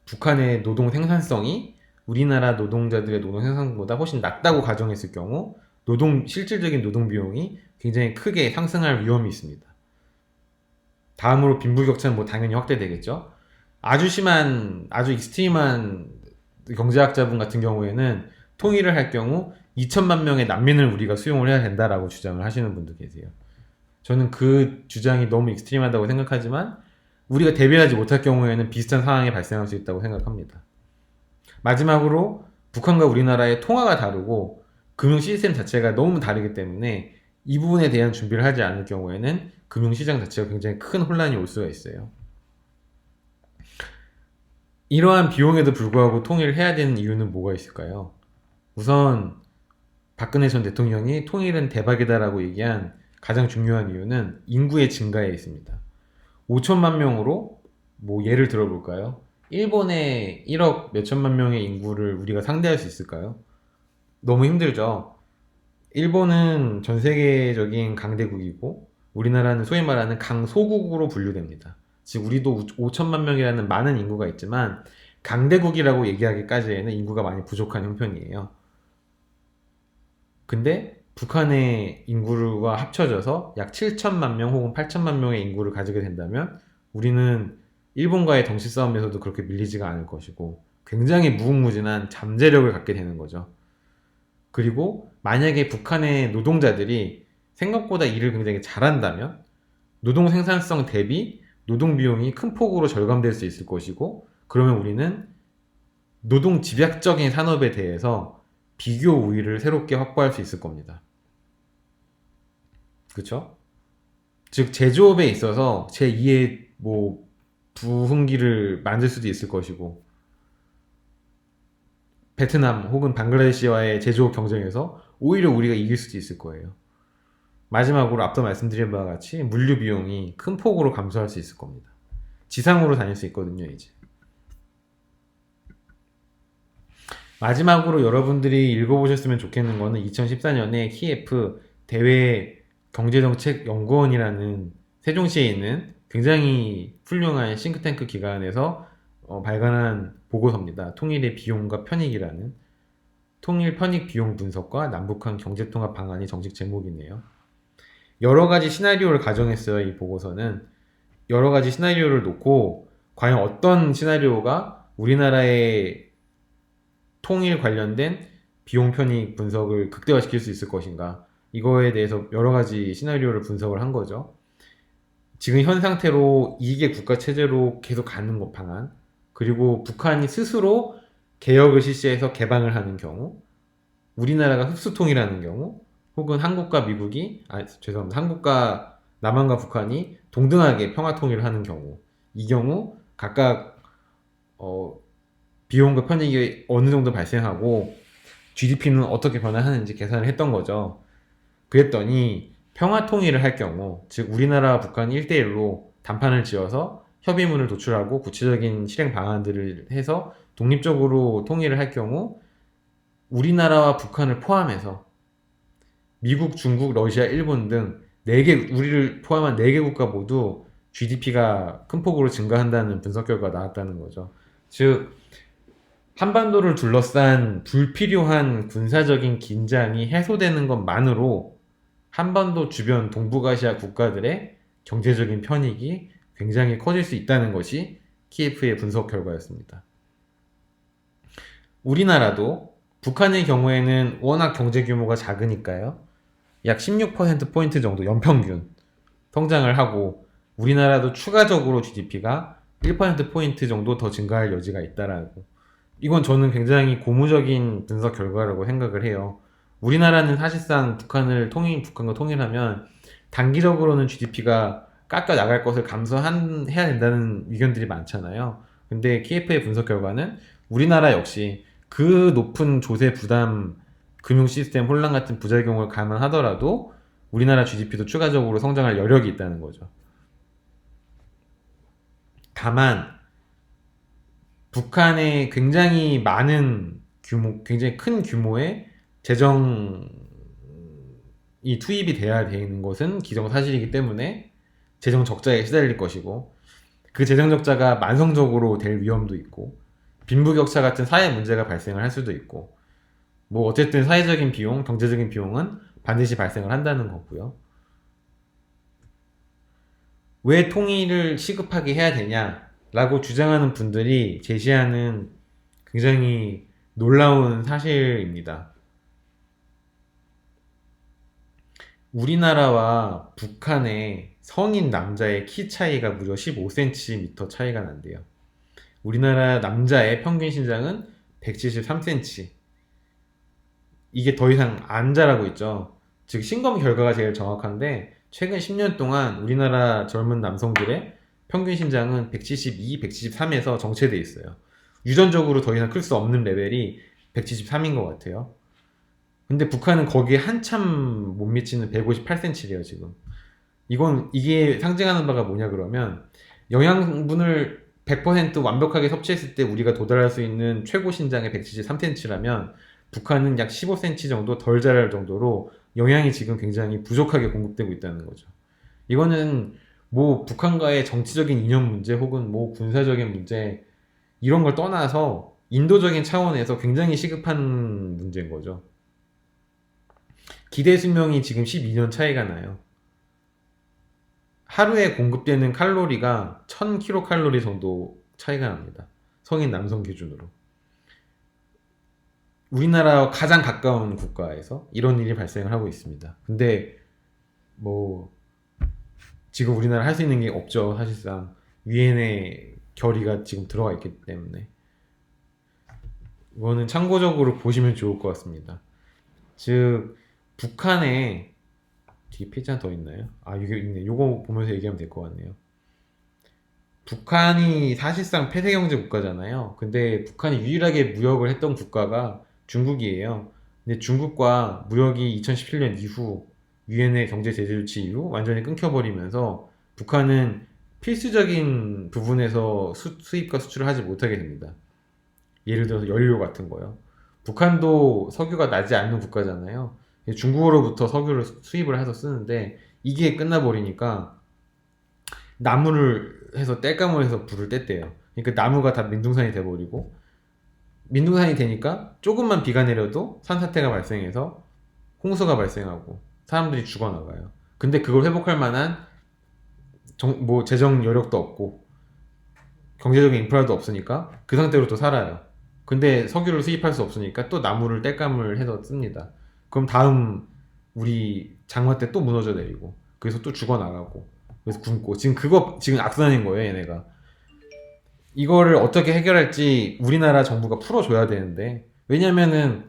Speaker 1: 북한의 노동 생산성이 우리나라 노동자들의 노동 생산성보다 훨씬 낮다고 가정했을 경우 실질적인 노동 비용이 굉장히 크게 상승할 위험이 있습니다. 다음으로 빈부격차는 뭐 당연히 확대되겠죠. 아주 익스트림한 경제학자분 같은 경우에는 통일을 할 경우 2천만 명의 난민을 우리가 수용을 해야 된다라고 주장을 하시는 분도 계세요. 저는 그 주장이 너무 익스트림하다고 생각하지만 우리가 대비하지 못할 경우에는 비슷한 상황이 발생할 수 있다고 생각합니다. 마지막으로 북한과 우리나라의 통화가 다르고 금융 시스템 자체가 너무 다르기 때문에 이 부분에 대한 준비를 하지 않을 경우에는 금융시장 자체가 굉장히 큰 혼란이 올 수가 있어요. 이러한 비용에도 불구하고 통일을 해야 되는 이유는 뭐가 있을까요? 우선 박근혜 전 대통령이 통일은 대박이다라고 얘기한 가장 중요한 이유는 인구의 증가에 있습니다. 5천만 명으로 뭐 예를 들어볼까요? 일본의 1억 몇천만 명의 인구를 우리가 상대할 수 있을까요? 너무 힘들죠. 일본은 전 세계적인 강대국이고 우리나라는 소위 말하는 강소국으로 분류됩니다. 즉 우리도 5천만 명이라는 많은 인구가 있지만 강대국이라고 얘기하기까지에는 인구가 많이 부족한 형편이에요. 근데 북한의 인구가 합쳐져서 약 7천만 명 혹은 8천만 명의 인구를 가지게 된다면 우리는 일본과의 덩치 싸움에서도 그렇게 밀리지가 않을 것이고 굉장히 무궁무진한 잠재력을 갖게 되는 거죠. 그리고 만약에 북한의 노동자들이 생각보다 일을 굉장히 잘한다면 노동 생산성 대비 노동 비용이 큰 폭으로 절감될 수 있을 것이고 그러면 우리는 노동 집약적인 산업에 대해서 비교 우위를 새롭게 확보할 수 있을 겁니다. 그쵸? 즉 제조업에 있어서 제2의 뭐 부흥기를 만들 수도 있을 것이고 베트남 혹은 방글라데시와의 제조업 경쟁에서 오히려 우리가 이길 수도 있을 거예요. 마지막으로 앞서 말씀드린 바와 같이 물류 비용이 큰 폭으로 감소할 수 있을 겁니다. 지상으로 다닐 수 있거든요, 이제. 마지막으로 여러분들이 읽어보셨으면 좋겠는 거는 2014년에 키예프 대외 경제정책연구원이라는 세종시에 있는 굉장히 훌륭한 싱크탱크 기관에서 발간한 보고서입니다. 통일의 비용과 편익이라는 통일 편익 비용 분석과 남북한 경제통합 방안이 정식 제목이네요. 여러 가지 시나리오를 가정했어요. 이 보고서는 여러 가지 시나리오를 놓고 과연 어떤 시나리오가 우리나라의 통일 관련된 비용 편익 분석을 극대화시킬 수 있을 것인가, 이거에 대해서 여러 가지 시나리오를 분석을 한 거죠. 지금 현 상태로 2개 국가 체제로 계속 가는 것 방안, 그리고 북한이 스스로 개혁을 실시해서 개방을 하는 경우, 우리나라가 흡수통일하는 경우, 혹은 한국과 미국이, 죄송합니다. 한국과 남한과 북한이 동등하게 평화통일을 하는 경우, 이 경우 각각 비용과 편익이 어느 정도 발생하고 GDP는 어떻게 변화하는지 계산을 했던 거죠. 그랬더니 평화통일을 할 경우, 즉 우리나라와 북한이 1대1로 단판을 지어서 협의문을 도출하고 구체적인 실행 방안들을 해서 독립적으로 통일을 할 경우 우리나라와 북한을 포함해서 미국, 중국, 러시아, 일본 등 4개, 우리를 포함한 4개 국가 모두 GDP가 큰 폭으로 증가한다는 분석 결과가 나왔다는 거죠. 즉 한반도를 둘러싼 불필요한 군사적인 긴장이 해소되는 것만으로 한반도 주변 동북아시아 국가들의 경제적인 편익이 굉장히 커질 수 있다는 것이 키예프의 분석 결과였습니다. 우리나라도 북한의 경우에는 워낙 경제 규모가 작으니까요. 약 16%포인트 정도 연평균 성장을 하고 우리나라도 추가적으로 GDP가 1%포인트 정도 더 증가할 여지가 있다라고. 이건 저는 굉장히 고무적인 분석 결과라고 생각을 해요. 우리나라는 사실상 북한과 통일하면 단기적으로는 GDP가 깎여 나갈 것을 감수해야 된다는 의견들이 많잖아요. 근데 KF의 분석 결과는 우리나라 역시 그 높은 조세 부담, 금융 시스템 혼란 같은 부작용을 감안하더라도 우리나라 GDP도 추가적으로 성장할 여력이 있다는 거죠. 다만 북한의 굉장히 많은 규모, 굉장히 큰 규모의 재정이 투입이 돼야 되는 것은 기정사실이기 때문에 재정 적자에 시달릴 것이고, 그 재정 적자가 만성적으로 될 위험도 있고, 빈부격차 같은 사회 문제가 발생을 할 수도 있고, 뭐 어쨌든 사회적인 비용, 경제적인 비용은 반드시 발생을 한다는 거고요. 왜 통일을 시급하게 해야 되냐라고 주장하는 분들이 제시하는 굉장히 놀라운 사실입니다. 우리나라와 북한의 성인 남자의 키 차이가 무려 15cm 차이가 난대요. 우리나라 남자의 평균 신장은 173cm. 이게 더 이상 안 자라고 있죠. 즉 신검 결과가 제일 정확한데 최근 10년 동안 우리나라 젊은 남성들의 평균 신장은 172, 173에서 정체돼 있어요. 유전적으로 더 이상 클 수 없는 레벨이 173인 것 같아요. 근데 북한은 거기에 한참 못 미치는 158cm래요, 지금. 이게 상징하는 바가 뭐냐 그러면, 영양분을 100% 완벽하게 섭취했을 때 우리가 도달할 수 있는 최고 신장이 173cm라면, 북한은 약 15cm 정도 덜 자랄 정도로 영양이 지금 굉장히 부족하게 공급되고 있다는 거죠. 이거는 뭐 북한과의 정치적인 이념 문제 혹은 뭐 군사적인 문제 이런 걸 떠나서 인도적인 차원에서 굉장히 시급한 문제인 거죠. 기대 수명이 지금 12년 차이가 나요. 하루에 공급되는 칼로리가 1000kcal 정도 차이가 납니다. 성인 남성 기준으로. 우리나라와 가장 가까운 국가에서 이런 일이 발생을 하고 있습니다. 근데 뭐 지금 우리나라 할 수 있는 게 없죠. 사실상 위엔의 결의가 지금 들어가 있기 때문에 이거는 참고적으로 보시면 좋을 것 같습니다. 즉 북한에 뒤에 페이지 하나 더 있나요? 아 이게 있네. 요거 보면서 얘기하면 될 것 같네요. 북한이 사실상 폐쇄경제 국가잖아요. 근데 북한이 유일하게 무역을 했던 국가가 중국이에요. 근데 중국과 무역이 2017년 이후 유엔의 경제 제재 조치 이후 완전히 끊겨버리면서 북한은 필수적인 부분에서 수입과 수출을 하지 못하게 됩니다. 예를 들어서 연료 같은 거요. 북한도 석유가 나지 않는 국가잖아요. 중국으로부터 석유를 수입을 해서 쓰는데 이게 끝나버리니까 나무를 해서 땔감을 해서 불을 뗐대요. 그러니까 나무가 다 민둥산이 돼버리고 민둥산이 되니까 조금만 비가 내려도 산사태가 발생해서 홍수가 발생하고 사람들이 죽어나가요. 근데 그걸 회복할 만한 뭐 재정 여력도 없고 경제적인 인프라도 없으니까 그 상태로 또 살아요. 근데 석유를 수입할 수 없으니까 또 나무를 땔감을 해서 씁니다. 그럼 다음 우리 장마 때 또 무너져 내리고 그래서 또 죽어나가고 그래서 굶고 지금 악순환인 거예요, 얘네가. 이거를 어떻게 해결할지 우리나라 정부가 풀어줘야 되는데 왜냐면은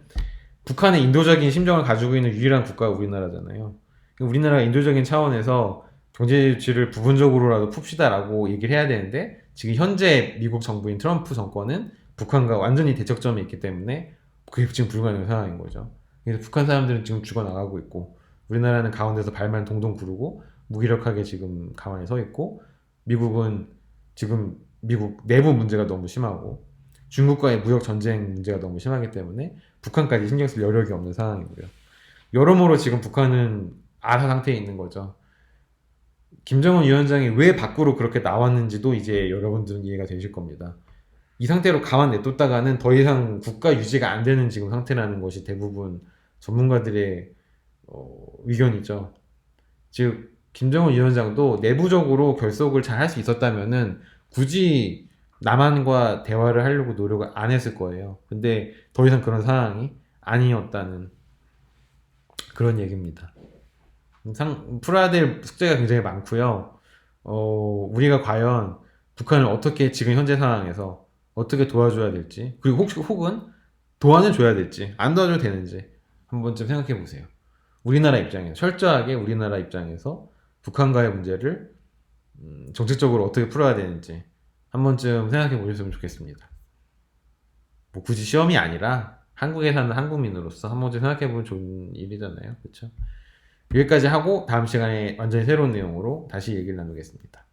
Speaker 1: 북한의 인도적인 심정을 가지고 있는 유일한 국가가 우리나라잖아요. 우리나라가 인도적인 차원에서 경제 조치를 부분적으로라도 풉시다라고 얘기를 해야 되는데 지금 현재 미국 정부인 트럼프 정권은 북한과 완전히 대척점에 있기 때문에 그게 지금 불가능한 상황인 거죠. 그래서 북한 사람들은 지금 죽어나가고 있고 우리나라는 가운데서 발만 동동 구르고 무기력하게 지금 가만히 서 있고 미국은 지금 미국 내부 문제가 너무 심하고 중국과의 무역 전쟁 문제가 너무 심하기 때문에 북한까지 신경 쓸 여력이 없는 상황이고요. 여러모로 지금 북한은 아사 상태에 있는 거죠. 김정은 위원장이 왜 밖으로 그렇게 나왔는지도 이제 여러분들은 이해가 되실 겁니다. 이 상태로 가만 냅뒀다가는 더 이상 국가 유지가 안 되는 지금 상태라는 것이 대부분 전문가들의 의견이죠. 즉 김정은 위원장도 내부적으로 결속을 잘 할 수 있었다면은 굳이 남한과 대화를 하려고 노력을 안 했을 거예요. 근데 더 이상 그런 상황이 아니었다는 그런 얘기입니다. 풀어야 될 숙제가 굉장히 많고요. 우리가 과연 북한을 어떻게 지금 현재 상황에서 어떻게 도와줘야 될지 그리고 혹은 도와는 줘야 될지 안 도와줘도 되는지 한 번쯤 생각해 보세요. 우리나라 입장에서 철저하게 우리나라 입장에서 북한과의 문제를 정책적으로 어떻게 풀어야 되는지 한 번쯤 생각해 보셨으면 좋겠습니다. 뭐 굳이 시험이 아니라 한국에 사는 한국민으로서 한 번쯤 생각해 보면 좋은 일이잖아요. 그렇죠? 여기까지 하고 다음 시간에 완전히 새로운 내용으로 다시 얘기를 나누겠습니다.